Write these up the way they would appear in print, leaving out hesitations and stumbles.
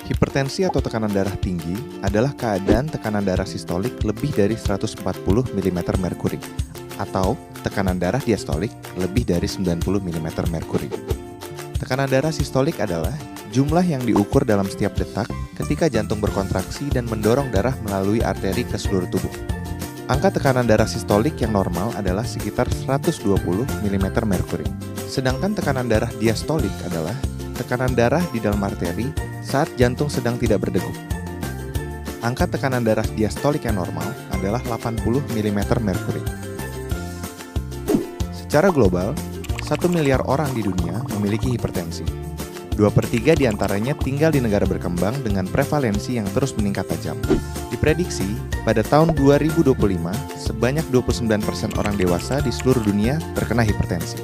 Hipertensi atau tekanan darah tinggi adalah keadaan tekanan darah sistolik lebih dari 140 mm merkuri atau tekanan darah diastolik lebih dari 90 mm merkuri. Tekanan darah sistolik adalah jumlah yang diukur dalam setiap detak ketika jantung berkontraksi dan mendorong darah melalui arteri ke seluruh tubuh. Angka tekanan darah sistolik yang normal adalah sekitar 120 mm merkuri. Sedangkan tekanan darah diastolik adalah tekanan darah di dalam arteri saat jantung sedang tidak berdegup. Angka tekanan darah diastolik yang normal adalah 80 mm merkuri. Secara global, 1 miliar orang di dunia memiliki hipertensi. 2/3 diantaranya tinggal di negara berkembang dengan prevalensi yang terus meningkat tajam. Diprediksi, pada tahun 2025, sebanyak 29% orang dewasa di seluruh dunia terkena hipertensi.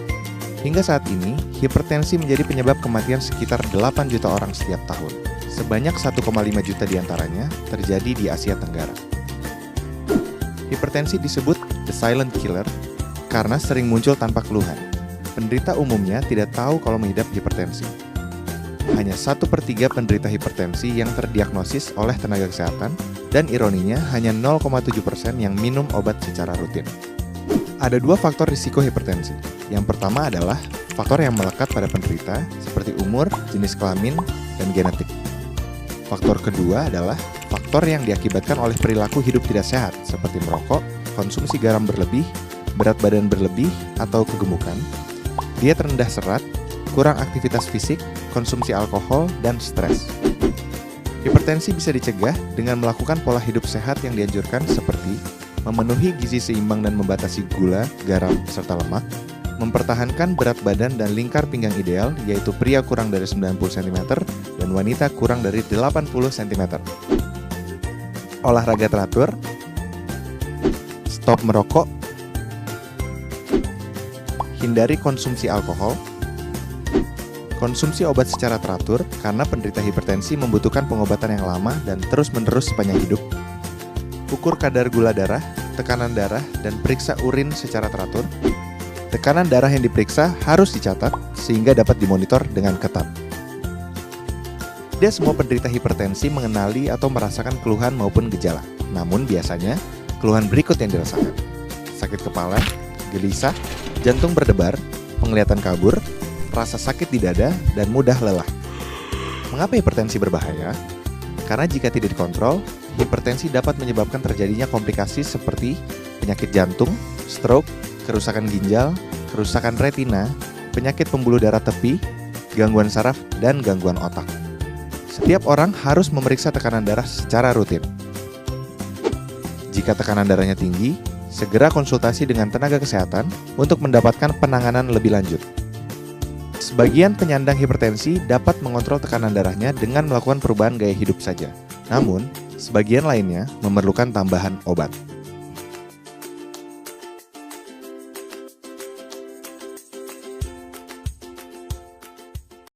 Hingga saat ini, hipertensi menjadi penyebab kematian sekitar 8 juta orang setiap tahun. Sebanyak 1,5 juta diantaranya terjadi di Asia Tenggara. Hipertensi disebut the silent killer karena sering muncul tanpa keluhan. Penderita umumnya tidak tahu kalau mengidap hipertensi. Hanya 1/3 penderita hipertensi yang terdiagnosis oleh tenaga kesehatan, dan ironinya hanya 0,7% yang minum obat secara rutin. Ada 2 faktor risiko hipertensi. Yang pertama adalah faktor yang melekat pada penderita, seperti umur, jenis kelamin, dan genetik. Faktor kedua adalah faktor yang diakibatkan oleh perilaku hidup tidak sehat, seperti merokok, konsumsi garam berlebih, berat badan berlebih, atau kegemukan, diet rendah serat, kurang aktivitas fisik, konsumsi alkohol, dan stres. Hipertensi bisa dicegah dengan melakukan pola hidup sehat yang dianjurkan seperti memenuhi gizi seimbang dan membatasi gula, garam, serta lemak, mempertahankan berat badan dan lingkar pinggang ideal, yaitu pria kurang dari 90 cm dan wanita kurang dari 80 cm. Olahraga teratur, stop merokok, hindari konsumsi alkohol, konsumsi obat secara teratur karena penderita hipertensi membutuhkan pengobatan yang lama dan terus-menerus sepanjang hidup. Ukur kadar gula darah, tekanan darah, dan periksa urin secara teratur. Tekanan darah yang diperiksa harus dicatat sehingga dapat dimonitor dengan ketat. Tidak semua penderita hipertensi mengenali atau merasakan keluhan maupun gejala. Namun biasanya, keluhan berikut yang dirasakan: sakit kepala, gelisah, jantung berdebar, penglihatan kabur, rasa sakit di dada, dan mudah lelah. Mengapa hipertensi berbahaya? Karena jika tidak dikontrol, hipertensi dapat menyebabkan terjadinya komplikasi seperti penyakit jantung, stroke, kerusakan ginjal, kerusakan retina, penyakit pembuluh darah tepi, gangguan saraf, dan gangguan otak. Setiap orang harus memeriksa tekanan darah secara rutin. Jika tekanan darahnya tinggi, segera konsultasi dengan tenaga kesehatan untuk mendapatkan penanganan lebih lanjut. Sebagian penyandang hipertensi dapat mengontrol tekanan darahnya dengan melakukan perubahan gaya hidup saja. Namun, sebagian lainnya memerlukan tambahan obat.